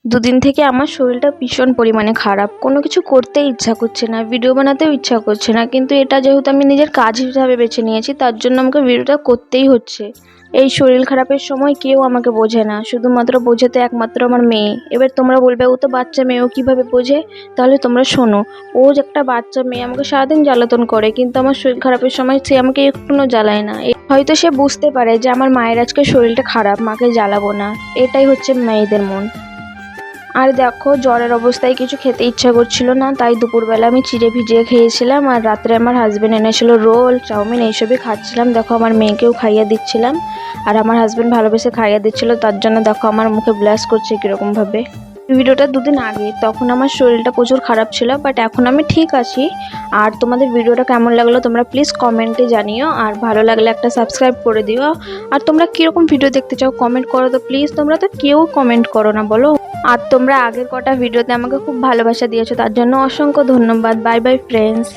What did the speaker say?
দুদিন থেকে আমার শরীরটা ভীষণ পরিমাণে খারাপ, কোনো কিছু করতেই ইচ্ছা করছে না, ভিডিও বানাতেও ইচ্ছা করছে না, কিন্তু এটা যেহেতু আমি নিজের কাজ হিসাবে বেছে নিয়েছি তার জন্য আমাকে ভিডিওটা করতেই হচ্ছে। এই শরীর খারাপের সময় কেউ আমাকে বোঝে না, শুধুমাত্র বোঝে তো একমাত্র আমার মেয়ে। এবার তোমরা বলবে ও তো বাচ্চা মেয়ে, ও কীভাবে বোঝে? তাহলে তোমরা শোনো। ও যে একটা বাচ্চা মেয়ে আমাকে সারাদিন জ্বালাতন করে, কিন্তু আমার শরীর খারাপের সময় সে আমাকে একটুও জ্বালায় না। হয়তো সে বুঝতে পারে যে আমার মায়ের আজকে শরীরটা খারাপ, মাকে জ্বালাবো না। এটাই হচ্ছে মেয়েদের মন। আর দেখো, জ্বরের অবস্থায় কিছু খেতে ইচ্ছা করছিল না, তাই দুপুরবেলা আমি চিড়ে ভিজিয়ে খেয়েছিলাম, আর রাত্রে আমার হাজব্যান্ড এনেছিল রোল, চাউমিন, এইসবই খাচ্ছিলাম। দেখো আমার মেয়েকেও খাইয়ে দিচ্ছিলাম, আর আমার হাজব্যান্ড ভালোবেসে খাইয়ে দিচ্ছিল, তার জন্য দেখো আমার মুখে ব্লাশ করছে কীরকমভাবে। ভিডিওটা দুদিন আগে, তখন আমার শরীরটা প্রচুর খারাপ ছিল, বাট এখন আমি ঠিক আছি। আর তোমাদের ভিডিওটা কেমন লাগলো তোমরা প্লিজ কমেন্টে জানিও, আর ভালো লাগলে একটা সাবস্ক্রাইব করে দিও। আর তোমরা কীরকম ভিডিও দেখতে চাও কমেন্ট করো তো প্লিজ, তোমরা তো কেউ কমেন্ট করো না বলো। আর তোমরা আগের কটা ভিডিওতে আমাকে খুব ভালোবাসা দিয়েছো, তার জন্য অসংখ্য ধন্যবাদ। Bye bye friends.